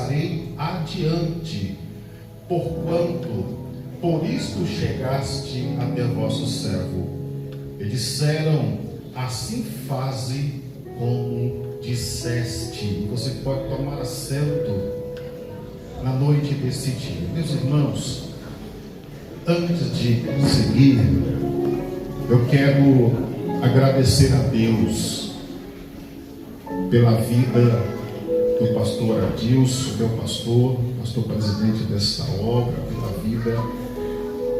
passarei adiante, porquanto por isto chegaste até vosso servo. E disseram: assim faze como disseste. Você pode tomar assento na noite desse dia. Meus irmãos, antes de seguir, eu quero agradecer a Deus pela vida do pastor Adilson, meu pastor presidente desta obra, pela vida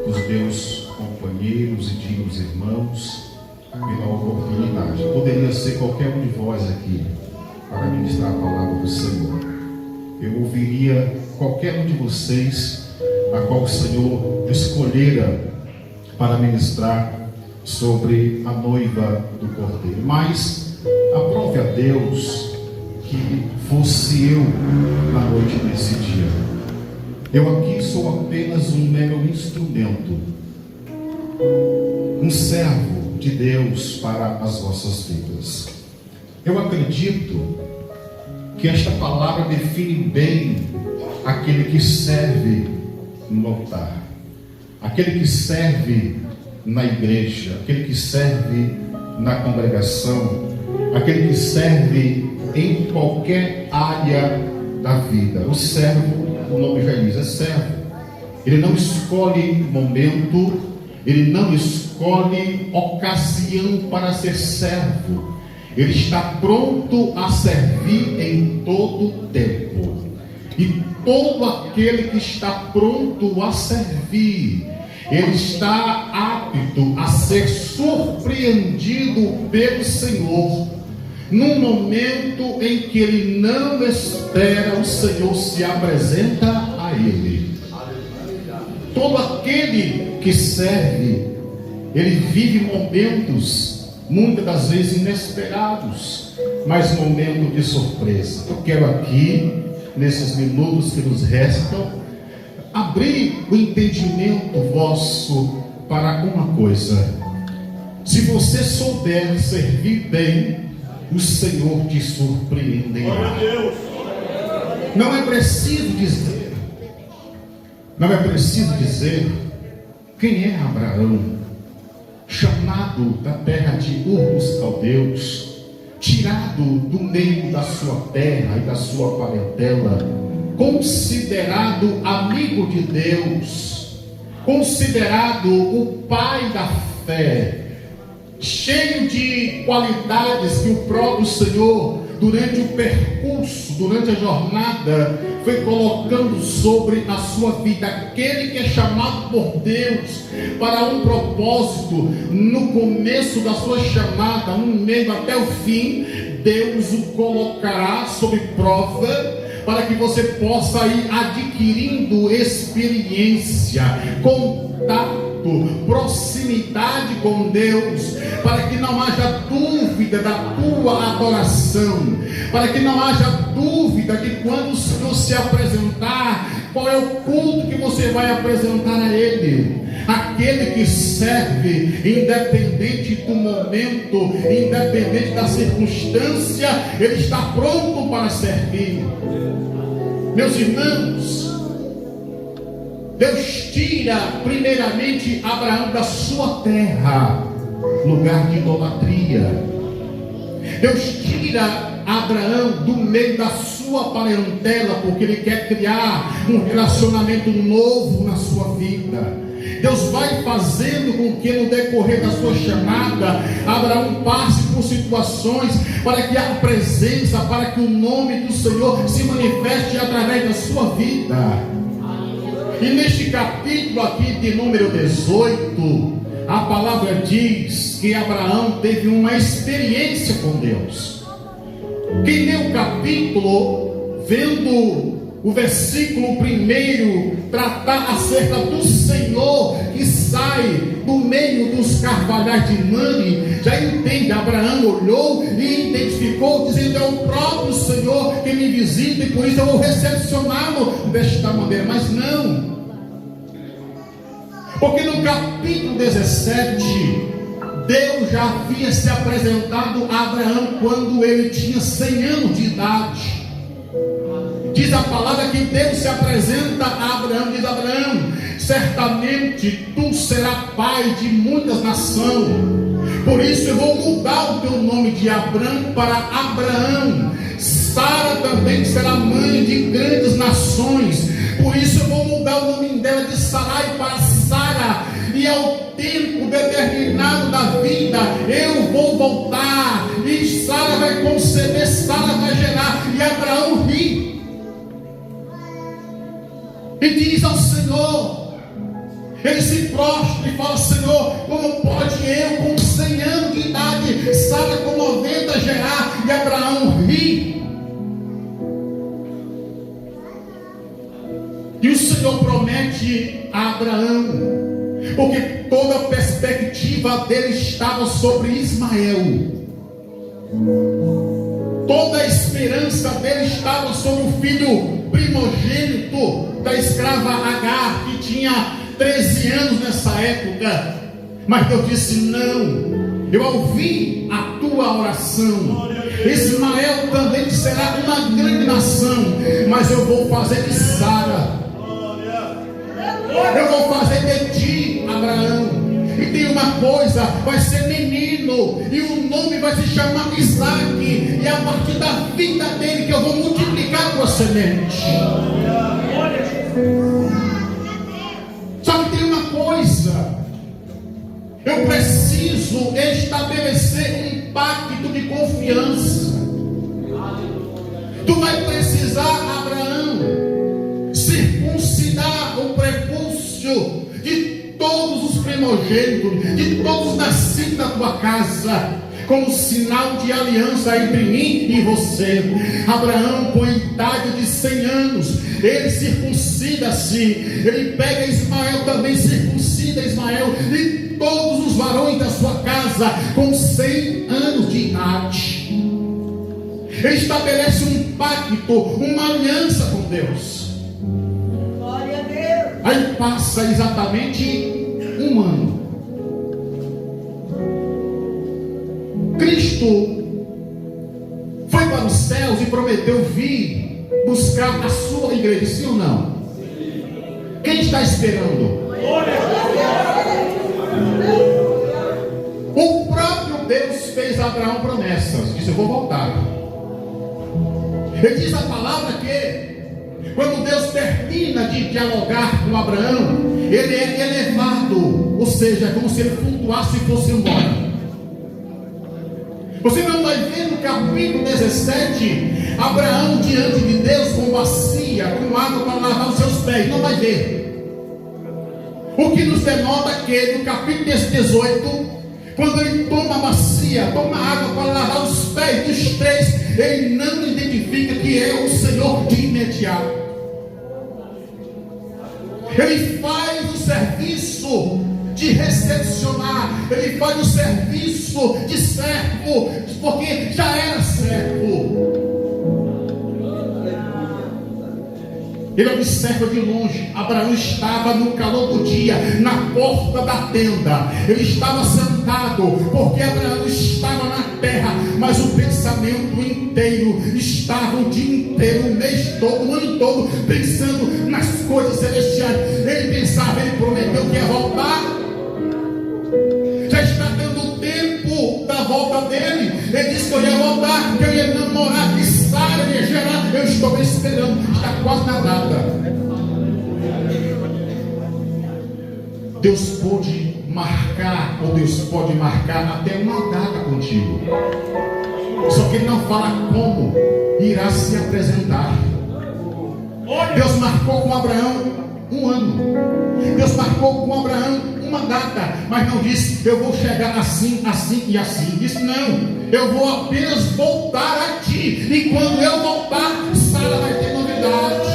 dos meus companheiros e dignos irmãos, pela oportunidade. Poderia ser qualquer um de vós aqui para ministrar a palavra do Senhor. Eu ouviria qualquer um de vocês a qual o Senhor escolhera para ministrar sobre a noiva do Cordeiro. Mas aprove a Deus que fosse eu na noite desse dia. Eu aqui sou apenas um mero instrumento, um servo de Deus para as vossas vidas. Eu acredito que esta palavra define bem aquele que serve no altar, aquele que serve na igreja, aquele que serve na congregação, aquele que serve em qualquer área da vida. O servo, o nome já diz, é servo. Ele não escolhe momento, ele não escolhe ocasião para ser servo. Ele está pronto a servir em todo o tempo. E todo aquele que está pronto a servir, ele está apto a ser surpreendido pelo Senhor. Num momento em que ele não espera, o Senhor se apresenta a ele. Todo aquele que serve, ele vive momentos, muitas das vezes inesperados, mas momento de surpresa. Eu quero aqui, nesses minutos que nos restam, abrir o entendimento vosso para uma coisa. Se você souber servir bem, o Senhor te surpreenderá. Não é preciso dizer quem é Abraão, chamado da terra de Ur dos Caldeus, tirado do meio da sua terra e da sua parentela, considerado amigo de Deus, considerado o pai da fé, cheio de qualidades que o próprio Senhor, durante o percurso, durante a jornada, foi colocando sobre a sua vida. Aquele que é chamado por Deus para um propósito, no começo da sua chamada, no meio até o fim, Deus o colocará sob prova, para que você possa ir adquirindo experiência, contato, proximidade com Deus, para que não haja dúvida da tua adoração, para que não haja dúvida que quando o Senhor se apresentar, qual é o culto que você vai apresentar a Ele. Aquele que serve, independente do momento, independente da circunstância, ele está pronto para servir. Meus irmãos, Deus tira primeiramente Abraão da sua terra, lugar de idolatria. Deus tira Abraão do meio da sua parentela, porque Ele quer criar um relacionamento novo na sua vida. Deus vai fazendo com que no decorrer da sua chamada, Abraão passe por situações para que a presença, para que o nome do Senhor se manifeste através da sua vida. E neste capítulo aqui de número 18, a palavra diz que Abraão teve uma experiência com Deus. Quem lê o capítulo, vendo o versículo 1 tratar acerca do Senhor que sai do meio dos carvalhais de Mane, já entende. Abraão olhou e identificou, dizendo: é o próprio Senhor que me visita, e por isso eu vou recepcioná-lo desta maneira. Mas não, porque no capítulo 17 Deus já havia se apresentado a Abraão quando ele tinha 100 anos de idade. Diz a palavra que Deus se apresenta a Abraão, diz: Abraão, certamente tu serás pai de muitas nações, por isso eu vou mudar o teu nome de Abrão para Abraão. Sara também será mãe de grandes nações, por isso eu vou mudar o nome dela de Sarai para Sara, e ao tempo determinado da vida eu vou voltar, e Sara vai conceber, Sara vai gerar. E Abraão ri e diz ao Senhor, ele se prostra e fala: Senhor, como pode eu com 100 anos de idade, Sara com 90 gerar? E Abraão ri. E o Senhor promete a Abraão, porque toda a perspectiva dele estava sobre Ismael, toda a esperança dele estava sobre o filho primogênito da escrava Agar, que tinha 13 anos nessa época. Mas Deus disse: não, eu ouvi a tua oração, Ismael também será uma grande nação, mas eu vou fazer de Sara, eu vou fazer de ti, Abraão. E tem uma coisa, vai ser menino, e o nome vai se chamar Isaac, e é a partir da vida dele que eu vou multiplicar a tua semente. Só que tem uma coisa, eu preciso estabelecer um pacto de confiança. Tu vai precisar, Abraão, circuncidar o prepúcio de todos os primogênitos, de todos os nascidos da tua casa, como sinal de aliança entre mim e você. Abraão, com a idade de 100 anos, ele circuncida-se, ele pega Ismael, também circuncida Ismael, e todos os varões da sua casa, com 100 anos de idade. Ele estabelece um pacto, uma aliança com Deus. Glória a Deus. Aí passa exatamente um ano. Cristo foi para os céus e prometeu vir buscar a sua igreja, sim ou não? Quem está esperando? O próprio Deus fez a Abraão promessas, disse: eu vou voltar. Ele diz a palavra que quando Deus termina de dialogar com Abraão, ele é elevado, ou seja, como se ele flutuasse e fosse embora. Você não vai ver no capítulo 17 Abraão diante de Deus com bacia, com água para lavar os seus pés. Não vai ver. O que nos denota que no capítulo 18, quando ele toma a bacia, toma água para lavar os pés dos três, ele não identifica que é o Senhor de imediato. Ele faz o serviço de recepcionar, ele faz o serviço de servo, porque já era servo. Ele observa de longe. Abraão estava no calor do dia, na porta da tenda. Ele estava sentado, porque Abraão estava na terra, mas o pensamento inteiro estava o dia inteiro, o mês todo, o ano todo, pensando nas coisas celestiais. Ele pensava, ele prometeu que ia voltar. Já está dando tempo da volta dele. Ele disse que eu ia voltar, que eu ia namorar, que Sara ia gerar. Eu estou esperando, está quase na data. Deus pode marcar, ou Deus pode marcar até uma data contigo. Só que Ele não fala como irá se apresentar. Deus marcou com Abraão um ano. Deus marcou com Abraão uma data, mas não disse: eu vou chegar assim, assim e assim. Disse: não, eu vou apenas voltar a ti, e quando eu voltar, Sara vai ter novidade.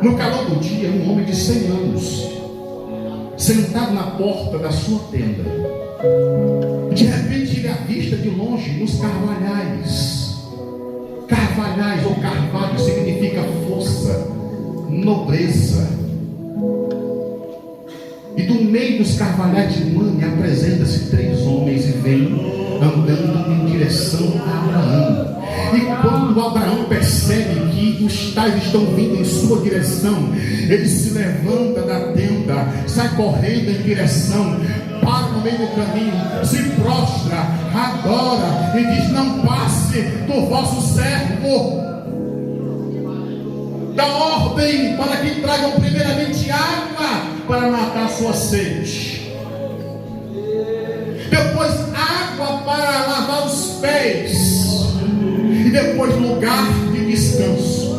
No calor do dia, um homem de 100 anos, sentado na porta da sua tenda, de repente ele avista de longe nos carvalhais. Carvalhais ou carvalho significa força, nobreza. E do meio dos carvalhais de Mane apresenta-se 3 homens e vêm andando em direção a Abraão. Quando Abraão percebe que os tais estão vindo em sua direção, ele se levanta da tenda, sai correndo em direção, para no meio do caminho, se prostra, adora e diz: não passe do vosso servo. Dá ordem para que tragam primeiramente água para matar a sua sede, depois água para lavar os pés, e depois lugar de descanso.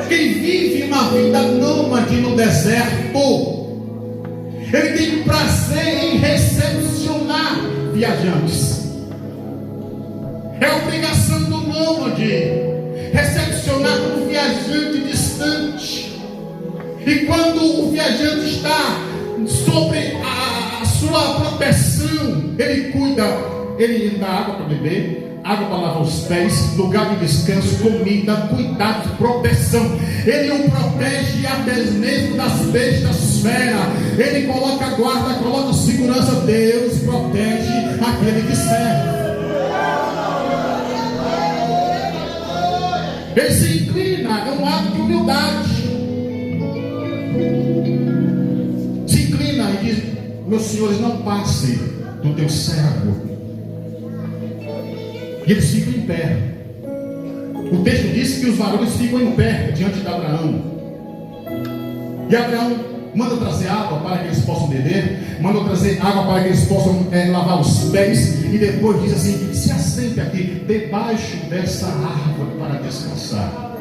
Quem vive uma vida nômade no deserto, ele tem prazer em recepcionar viajantes. É obrigação do nômade recepcionar um viajante distante. E quando o viajante está sobre a sua proteção, ele cuida, ele dá água para beber, água para lavar os pés, lugar de descanso, comida, cuidado, proteção. Ele o protege até mesmo das bestas feras. Ele coloca guarda, coloca segurança. Deus protege aquele que serve. Ele se inclina, é um ato de humildade. Se inclina e diz: meus senhores, não passe do teu servo. E eles ficam em pé. O texto diz que os varões ficam em pé diante de Abraão. E Abraão manda trazer água para que eles possam beber, manda trazer água para que eles possam lavar os pés, e depois diz assim: se assente aqui debaixo dessa árvore para descansar.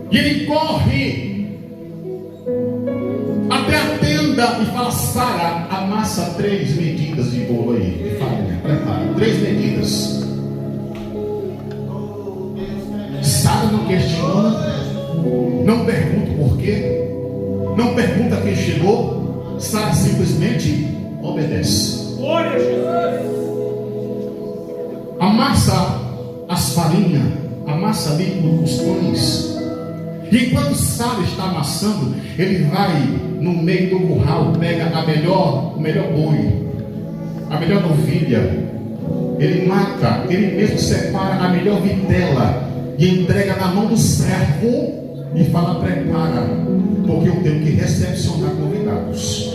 E ele corre até a tenda e fala: Sara, amassa 3 medidas de bolo aí, de farinha, prepara 3 medidas. Sara não questiona, não pergunta por quê, não pergunta quem chegou. Sara simplesmente obedece. Amassa as farinhas, amassa ali os pães. E enquanto Sara está amassando, ele vai no meio do curral, pega o melhor boi, a melhor novilha. Ele mata, ele mesmo separa a melhor vitela e entrega na mão do servo e fala: prepara, porque eu tenho que recepcionar convidados.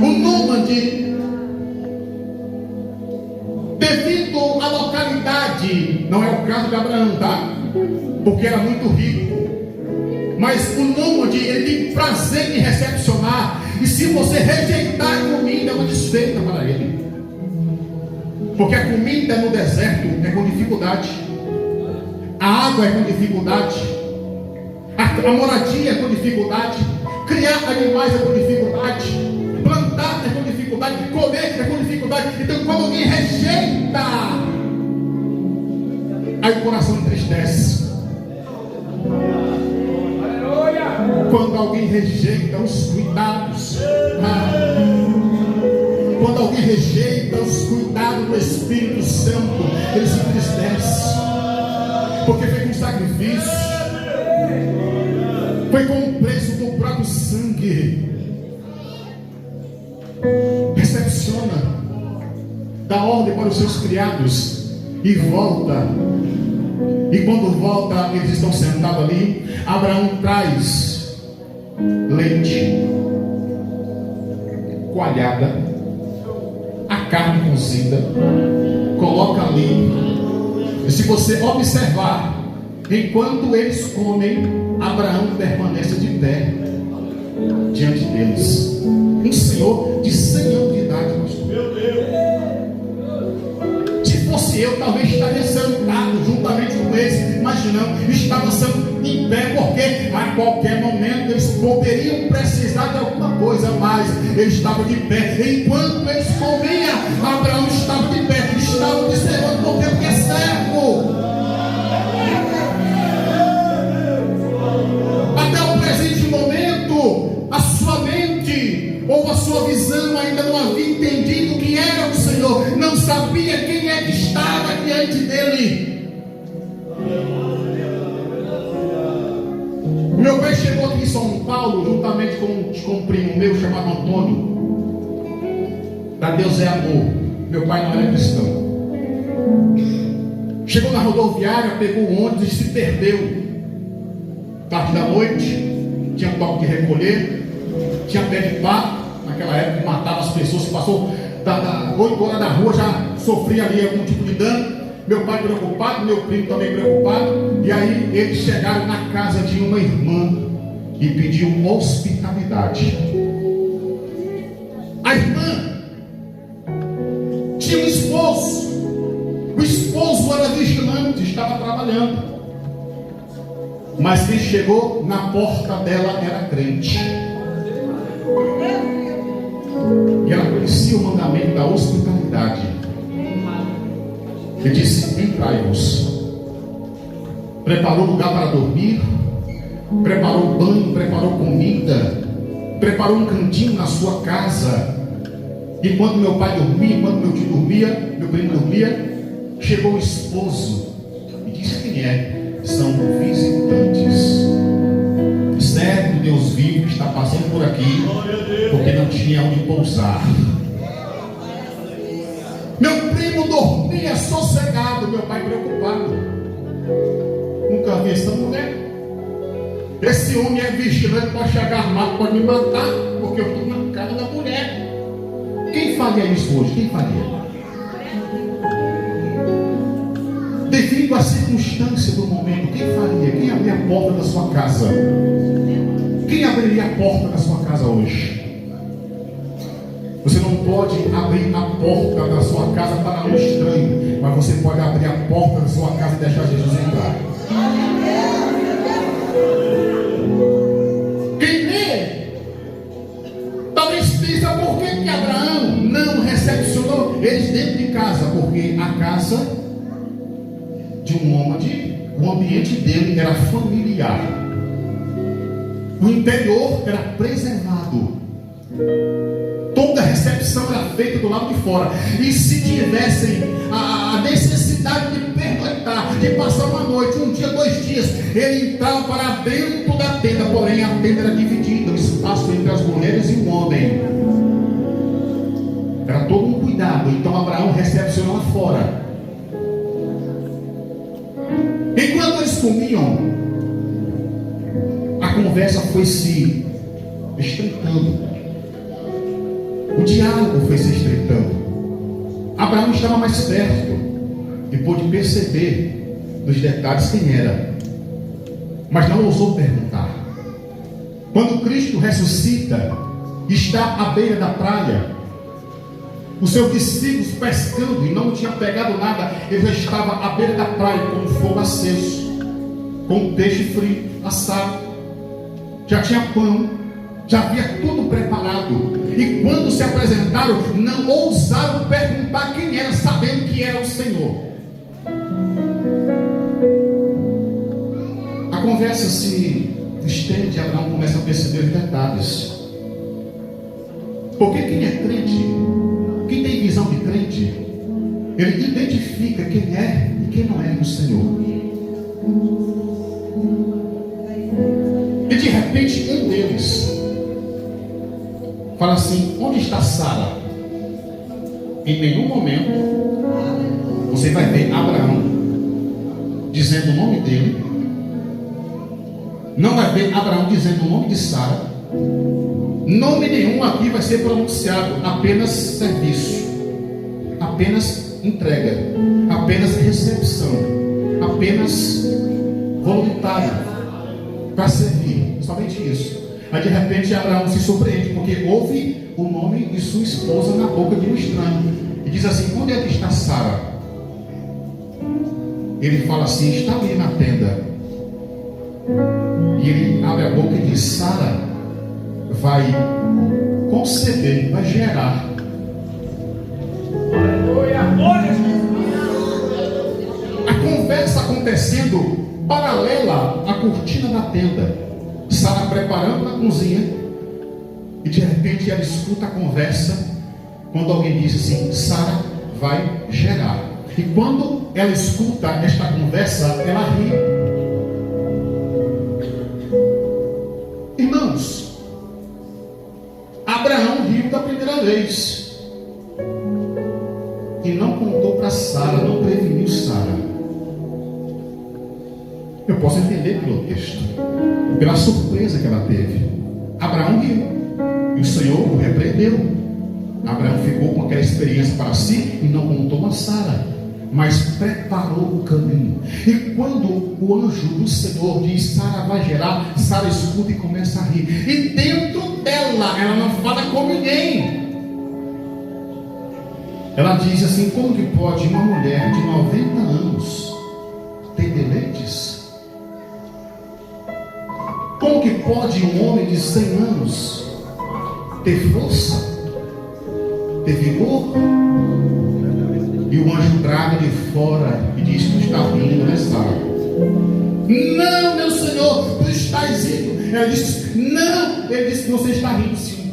O nômade, devido à localidade, não é o caso de Abraão, tá? Porque era muito rico. Mas o nômade, ele tem prazer em recepcionar. E se você rejeitar a comida, é uma desfeita para ele. Porque a comida no deserto é com dificuldade, a água é com dificuldade, a moradia é com dificuldade, criar animais é com dificuldade, plantar é com dificuldade, comer é com dificuldade. Então quando alguém rejeita, aí o coração entristece. Quando alguém rejeita os cuidados, quando alguém rejeita os cuidados do Espírito Santo, ele se entristece, porque foi com sacrifício, foi com o preço do próprio sangue. Recepciona, dá ordem para os seus criados e volta. E quando volta, eles estão sentados ali. Abraão traz leite, coalhada, a carne cozida, coloca ali. E se você observar, enquanto eles comem, Abraão permanece de pé diante deles. Um senhor de 100 anos de idade, pastor. Meu Deus! Se fosse eu, talvez estaria sentado juntamente com eles, mas não, estava sentado em pé, porque a qualquer momento eles poderiam precisar de alguma coisa, mas ele estava de pé. Enquanto eles comiam, Abraão estava de pé, estava observando, porque é servo. Até o presente momento, a sua mente ou a sua visão ainda não havia entendido quem era o Senhor, não sabia quem é que estava diante dele. Meu pai chegou aqui em São Paulo, juntamente com um primo meu chamado Antônio. Da Deus é amor. Meu pai não era cristão. Chegou na rodoviária, pegou o ônibus e se perdeu. Tarde da noite, tinha toque de recolher, tinha pé de pato, naquela época matava as pessoas, se passou da 8 horas da rua, já sofria ali algum tipo de dano. Meu pai preocupado, meu primo também preocupado, e aí eles chegaram na casa de uma irmã e pediu hospitalidade. A irmã tinha um esposo, o esposo era vigilante, estava trabalhando, mas quem chegou na porta dela era crente, e ela conhecia o mandamento da hospitalidade. Ele disse: entrai-vos. Preparou lugar para dormir, preparou banho, preparou comida, preparou um cantinho na sua casa. Enquanto meu pai dormia, enquanto meu tio dormia, meu primo dormia, chegou o esposo e disse: quem é? São visitantes. Servo de Deus vivo que está passando por aqui, porque não tinha onde pousar. Meu primo dormia sossegado, meu pai preocupado. Nunca vi essa mulher. Esse homem é vigilante, pode chegar armado, pode me matar, porque eu estou na casa da mulher. Quem faria isso hoje? Quem faria? Devido à circunstância do momento, quem faria? Quem abriria a porta da sua casa? Quem abriria a porta da sua casa hoje? Você não pode abrir a porta da sua casa para um estranho, mas você pode abrir a porta da sua casa e deixar Jesus entrar. Quem vê, talvez pensa por que Abraão não recepcionou eles dentro de casa, porque a casa de um homem, o ambiente dele era familiar, o interior era preservado. Toda a recepção era feita do lado de fora. E se tivessem a necessidade de pernoitar, de passar uma noite, um dia, 2 dias, ele entrava para dentro da tenda. Porém a tenda era dividida, o espaço entre as mulheres e o homem era todo um cuidado. Então Abraão recepcionou lá fora. Enquanto eles comiam, a conversa foi se estreitando. O diálogo foi se estreitando. Abraão estava mais perto e pôde perceber nos detalhes quem era, mas não ousou perguntar. Quando Cristo ressuscita, está à beira da praia, os seus discípulos pescando e não tinham pegado nada, ele já estava à beira da praia com o fogo aceso, com o peixe frio, assado, já tinha pão, já havia tudo preparado. E quando se apresentaram, não ousaram perguntar quem era, sabendo que era o Senhor. A conversa se estende, Abraão começa a perceber os detalhes. Porque quem é crente, quem tem visão de crente, ele identifica quem é e quem não é no Senhor. E de repente um deles fala assim: onde está Sara? Em nenhum momento você vai ver Abraão dizendo o nome dele. Não vai ver Abraão dizendo o nome de Sara. Nome nenhum aqui vai ser pronunciado. Apenas serviço, apenas entrega, apenas recepção, apenas voluntário para servir. Somente isso. Aí de repente Abraão se surpreende, porque ouve o nome de sua esposa na boca de um estranho. E diz assim: onde é que está Sara? Ele fala assim: está ali na tenda. E ele abre a boca e diz: Sara vai conceber, vai gerar. A conversa acontecendo paralela à cortina da tenda. Sara preparando na cozinha, e de repente ela escuta a conversa, quando alguém diz assim: Sara vai gerar. E quando ela escuta esta conversa, ela ri. Irmãos, Abraão riu da primeira vez e não com contou para Sara, não preveniu Sara. Eu posso entender pelo texto, pela surpresa que ela teve. Abraão riu, e o Senhor o repreendeu. Abraão ficou com aquela experiência para si e não contou a Sara, mas preparou o caminho. E quando o anjo do Senhor diz: Sara vai gerar, Sara escuta e começa a rir. E dentro dela, ela não fala com ninguém. Ela diz assim: como que pode uma mulher de 90 anos ter deleites? Como que pode um homem de 100 anos ter força, ter vigor? E o anjo traga de fora e diz: tu está rindo, né, Sara? Não, meu Senhor, tu estás rindo. Ela disse: não. Ele disse: você está rindo, sim,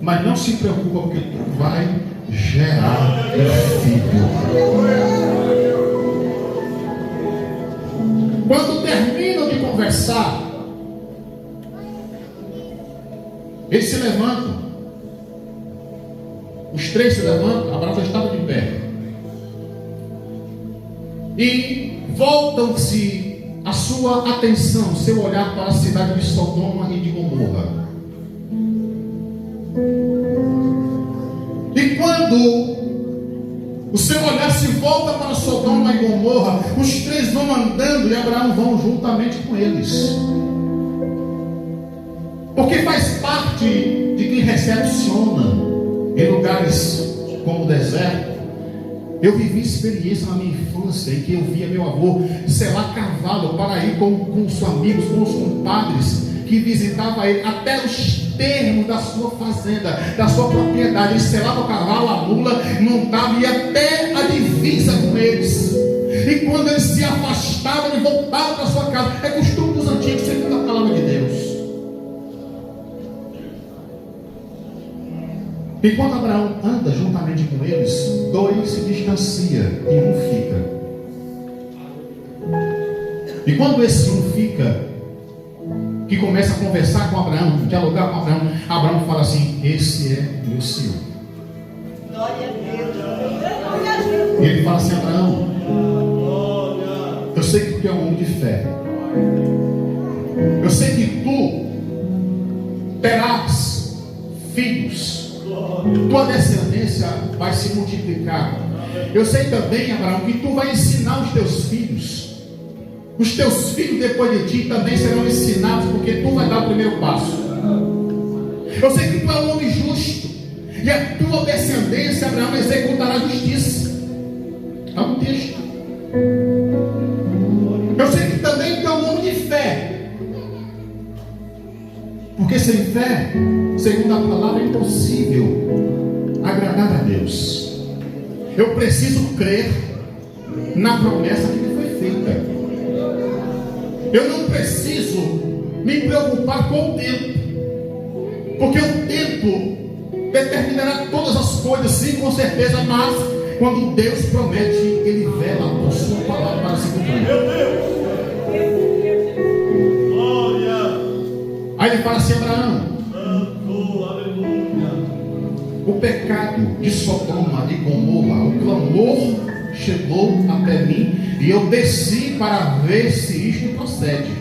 mas não se preocupa, porque tu vai gerar um filho. Quando terminam de conversar, eles se levantam. Os três se levantam. Abraão já estava de pé. E voltam-se a sua atenção, seu olhar, para a cidade de Sodoma e de Gomorra. E quando o seu olhar se volta para Sodoma e Gomorra, os três vão andando e Abraão vão juntamente com eles. Porque faz parte de quem recepciona em lugares como o deserto. Eu vivi experiência na minha infância em que eu via meu avô selar cavalo para ir com os amigos, com os compadres que visitava ele até os termos da sua fazenda, da sua propriedade. Ele selava o cavalo, a mula, montava e ia até a divisa com eles. E quando eles se afastavam, ele voltava para sua casa. É costume dos antigos, segundo a palavra de Deus. Enquanto Abraão anda juntamente com eles, dois se distanciam e um fica. E quando esse um fica, que começa a conversar com Abraão, dialogar com Abraão, Abraão fala assim: esse é meu Senhor. Glória a Deus. E ele fala assim: Abraão, eu sei que tu é um homem de fé. Eu sei que tu terás filhos. Tua descendência vai se multiplicar. Eu sei também, Abraão, que tu vai ensinar os teus filhos. Os teus filhos depois de ti também serão ensinados, porque tu vai dar o primeiro passo. Eu sei que tu é um homem justo, e a tua descendência, Abraão, executará a justiça. Está no texto. Eu sei que também tu é um homem de fé, porque sem fé, segundo a palavra, é impossível agradar a Deus. Eu preciso crer na promessa que me foi feita. Eu não preciso me preocupar com o tempo, porque o tempo determinará todas as coisas, sim, com certeza. Mas quando Deus promete, Ele vela por sua palavra para se cumprir. Aí ele fala assim: Abraão, o pecado de Sodoma e Gomorra, o clamor chegou até mim, e eu desci para ver se isto procede.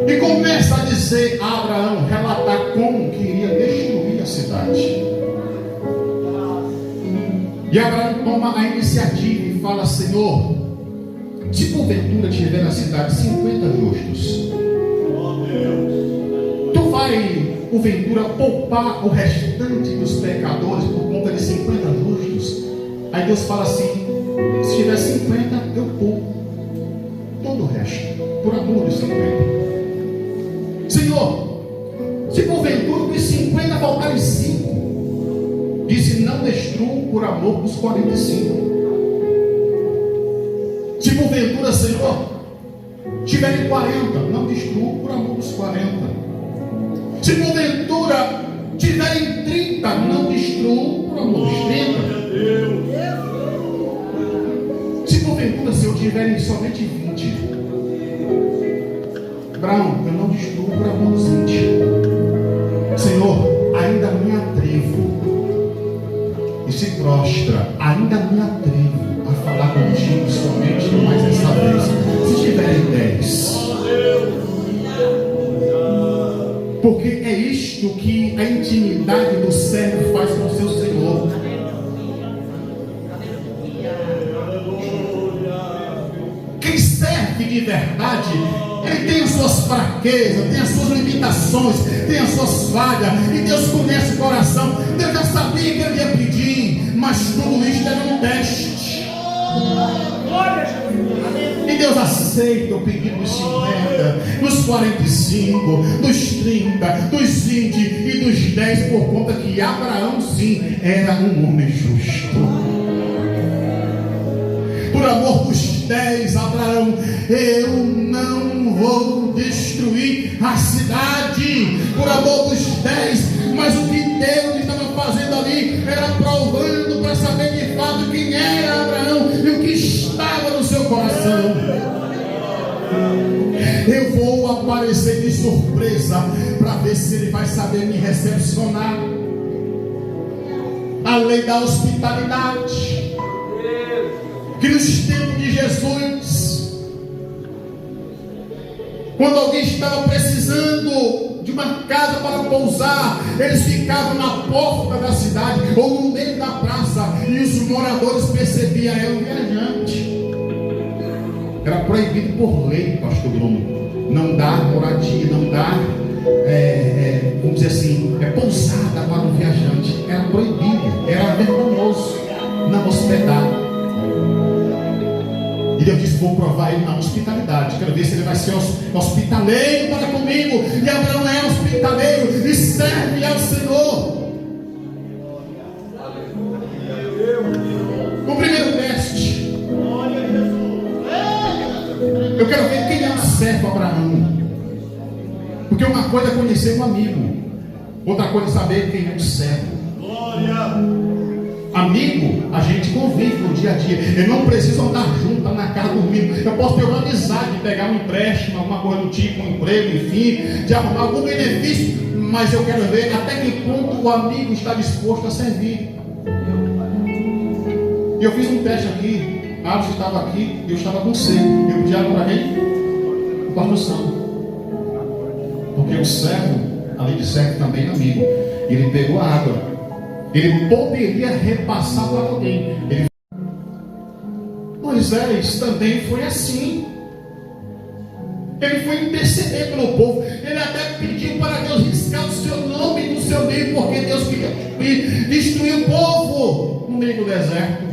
E começa a dizer a Abraão, relatar como que iria destruir a cidade. E Abraão toma a iniciativa e fala: Senhor, se porventura tiver na cidade 50 justos, tu vai porventura poupar o restante dos pecadores por conta de 50 justos? Aí Deus fala assim: se tiver 50, eu poupo todo o resto, por amor dos 50. Senhor, se porventura dos 50 faltarem 5, disse: não destruo por amor dos 45. Se porventura, Senhor, tiverem 40, não destruo por amor dos 40. Se porventura tiverem 30, não destruo por amor dos 30. Se porventura, Senhor, tiverem somente 20, Abraão, eu não destruo por amor dos 20. Senhor, ainda me atrevo prostra, ainda me atrevo a falar contigo somente mais essa vez. Se tiverem 10. Porque é isto que a intimidade do servo faz com o seu Senhor. Quem serve de verdade, ele tem as suas fraquezas, tem as suas limitações, tem as suas falhas, e Deus conhece o coração. Deus já sabia que ele ia pedir, mas tudo isso era um teste. E Deus aceita o pedido dos 50, dos 45, dos 30, dos 20 e dos 10, por conta que Abraão sim era um homem justo. Por amor dos 10, Abraão, eu não vou destruir a cidade. Por amor dos 10, mas o que Deus estava fazendo ali era provando para saber de fato quem era Abraão e o que estava no seu coração. Eu vou aparecer de surpresa para ver se ele vai saber me recepcionar. A lei da hospitalidade, que nos tempos de Jesus, quando alguém estava precisando de uma casa para pousar, eles ficavam na porta da cidade ou no meio da praça, e os moradores percebiam, era um viajante. Era proibido por lei, pastor Bruno, não dar moradia, não dar, vamos dizer assim, pousada para um viajante. Era proibido, era vergonhoso não hospedar. E Deus disse: vou provar ele na hospitalidade. Quero ver se ele vai ser hospitaleiro para comigo. E Abraão é hospitaleiro e serve ao Senhor. O primeiro teste. Eu quero ver quem é o servo Abraão. Porque uma coisa é conhecer um amigo, outra coisa é saber quem é o servo. Amigo, a gente convive no dia a dia. Eu não preciso andar junto, estar na casa dormindo. Eu posso ter uma amizade, pegar um empréstimo, alguma coisa do tipo, um emprego, enfim, de arrumar algum benefício. Mas eu quero ver até que ponto o amigo está disposto a servir. E eu fiz um teste aqui. Alisson estava aqui, eu estava com sede. Eu pedi água para quem? O pastor Sandro. Porque o servo, além de servo, também é amigo. Ele pegou a água. Ele poderia repassar para alguém. Moisés também foi assim. Ele foi interceder pelo povo. Ele até pediu para Deus riscar o seu nome do seu meio, porque Deus queria destruir o povo no meio do deserto.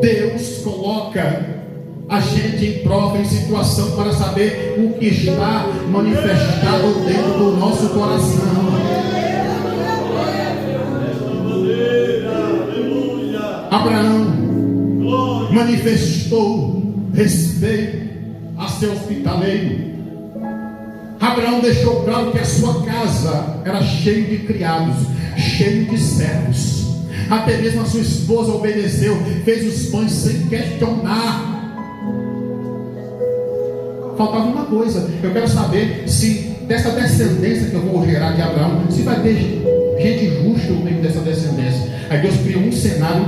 Deus coloca a gente em prova, em situação, para saber o que está manifestado dentro do nosso coração. Abraão manifestou respeito a seu hospitaleiro. Abraão deixou claro que a sua casa era cheia de criados, cheia de servos. Até mesmo a sua esposa obedeceu, fez os pães sem questionar. Faltava uma coisa. Eu quero saber se dessa descendência que eu vou gerar de Abraão, se vai ter gente justa no meio dessa descendência. Aí Deus criou um cenário,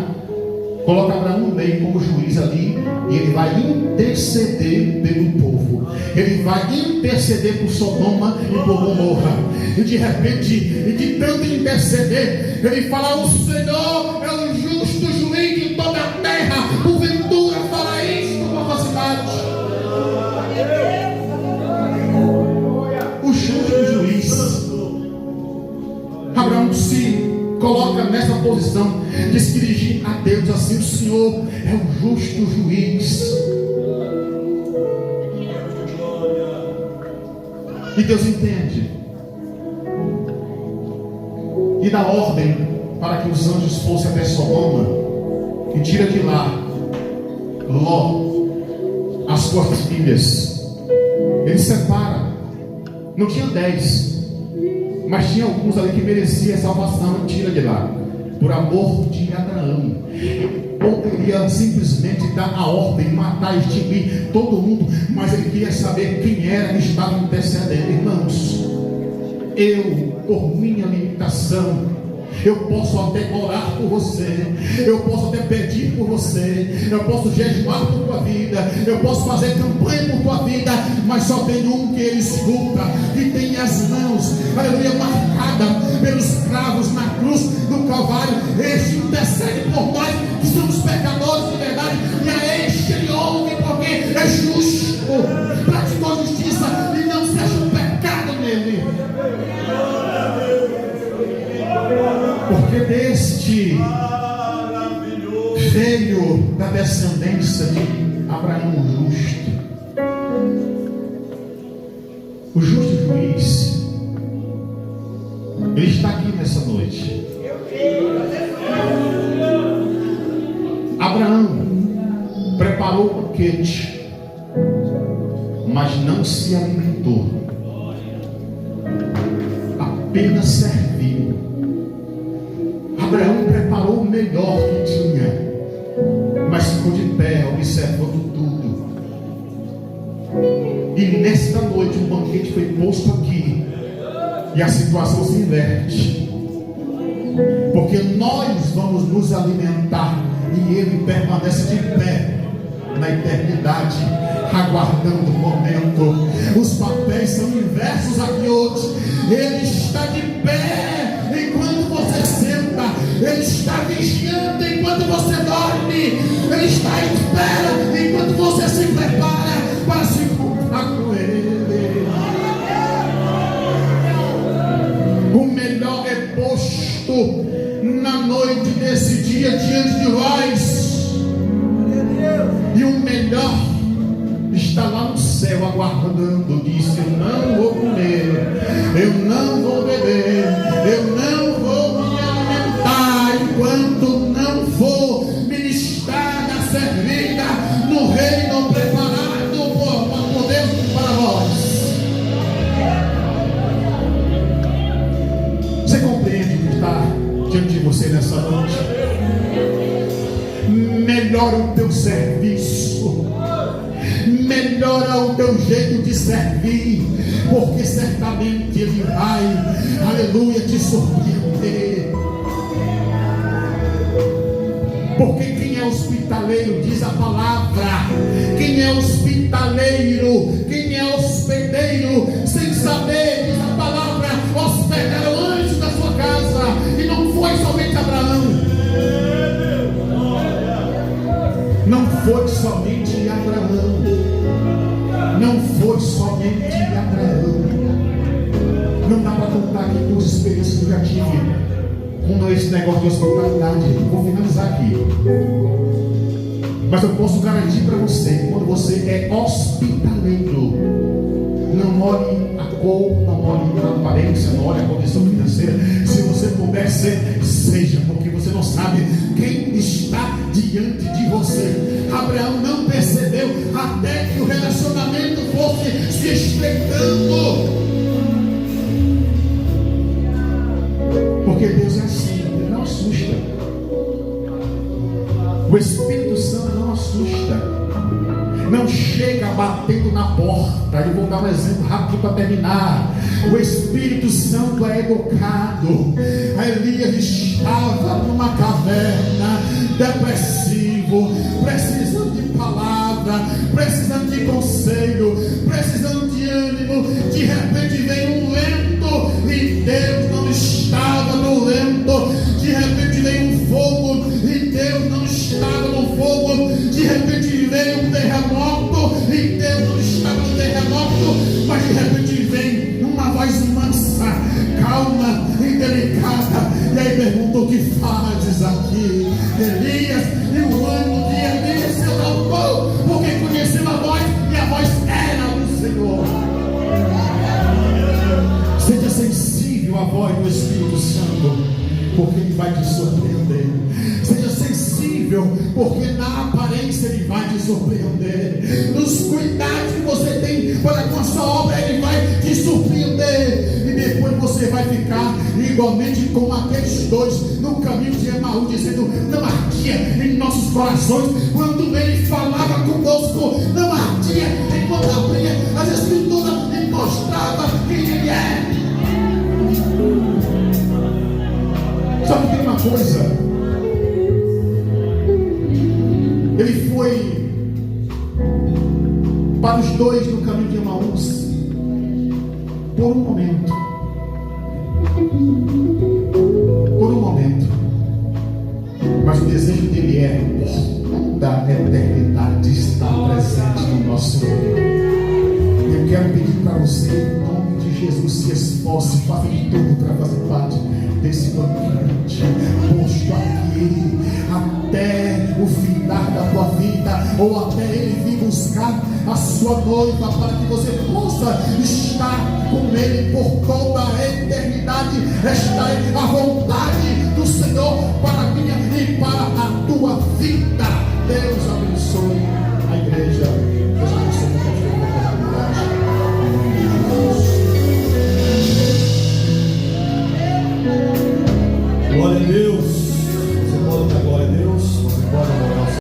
coloca Abraão no meio como juiz ali, e ele vai interceder pelo povo. Ele vai interceder por Sodoma e por Gomorra. E de repente, de tanto interceder, ele fala: o Senhor é o justo juiz de toda a terra. Porventura fará isto com a cidade. O justo juiz. Abraão se coloca nessa posição de se dirigir a Deus assim: o Senhor é o justo juiz. E Deus entende e dá ordem para que os anjos fossem até Sodoma e tira de lá Ló, as suas filhas. Ele separa. Não tinha 10, mas tinha alguns ali que mereciam a salvação. Tira de lá, por amor de Abraão. Ele poderia simplesmente dar a ordem, matar, extinguir todo mundo, mas ele queria saber quem era que estava intercedendo. Irmãos, eu, por minha limitação, Eu posso até orar por você, eu posso até pedir por você, eu posso jejuar por tua vida, eu posso fazer campanha por tua vida, mas só tem um que ele escuta, que tem as mãos, aleluia, marcadas pelos cravos na cruz do Calvário. Este intercede por nós que somos pecadores de verdade, e a este ele ouve, porque é justo, praticou justiça e não se acha pecado nele. Porque deste veio da descendência de Abraão o justo. O justo juiz, ele está aqui nessa noite. Abraão preparou o banquete, mas não se alimentou, apenas serviu. Abraão preparou o melhor que tinha, mas ficou de pé, observando tudo. E nesta noite o banquete foi posto aqui, e a situação se inverte, porque nós vamos nos alimentar e ele permanece de pé na eternidade, aguardando o momento. Os papéis são inversos aqui hoje. Ele está de pé enquanto você senta, ele está vigiando enquanto você dorme, ele está à espera enquanto você se prepara para se encontrar com ele. O melhor é posto na noite desse dia diante de nós, e o melhor está lá no céu aguardando. Disse: eu não vou comer, eu não vou beber, eu não vou me alimentar enquanto não for ministrada, servida no reino preparado por Deus para nós. Você compreende o que está diante de você nessa noite? Melhora o teu serviço, melhora o teu jeito de servir, porque certamente ele vai, aleluia, te surpreender. Porque quem é hospitaleiro, diz a palavra, quem é hospitaleiro, quem é hospedeiro, sem saber, diz a palavra, hospedaram anjos da sua casa. E não foi somente Abraão, não foi somente Abraão, não foi somente Abraão. Não dá para contar aqui todas as experiências que eu já tive com esse negócio de hospitalidade. Vou finalizar aqui, mas eu posso garantir para você, quando você é hospitaleiro, não olhe a cor, não olhe a aparência, não olhe a condição financeira. Se você puder ser, seja, porque você não sabe quem está diante de você. Abraão não percebeu até que o relacionamento fosse se estreitando, porque Deus é assim, Ele não assusta. O Espírito Santo não assusta, não chega batendo na porta. Eu vou dar um exemplo rápido para terminar. O Espírito Santo é educado. Elias estava numa caverna, depressivo, precisando de palavra, precisando de conselho, precisando de ânimo. De repente veio um vento e Deus não estava no vento. De repente veio um fogo e Deus não estava no fogo. De repente veio um terremoto e Deus não estava no terremoto. Mas de repente vem uma voz mansa, calma e delicada. E aí perguntou: o que fazes aqui, Elias? E o ânimo de Elias se alongou, porque conheceu a voz, e a voz era do Senhor. Seja sensível à voz do Espírito Santo, porque Ele vai te surpreender. Seja sensível, porque na aparência Ele vai te surpreender. Nos cuidados que você tem para com a sua obra, Ele vai te surpreender. E depois você vai ficar igualmente como aqueles dois no caminho de Emaú, dizendo: não ardia em nossos corações quando Ele falava conosco, não ardia enquanto abria as Escrituras e mostrava quem Ele é. Só coisa. Ele foi para os dois no caminho de Emaús por um momento. Por um momento. Mas o desejo dele é por toda a eternidade estar presente no nosso meio. Eu quero pedir para você, em nome de Jesus, se esforce, faça de tudo para fazer parte desse banquete, posto aqui até o final da tua vida, ou até ele vir buscar a sua noiva, para que você possa estar com ele por toda a eternidade. Esta é a vontade do Senhor para a minha e para a tua vida. Deus abençoe a igreja. Deus abençoe a comunidade. Glória a Deus.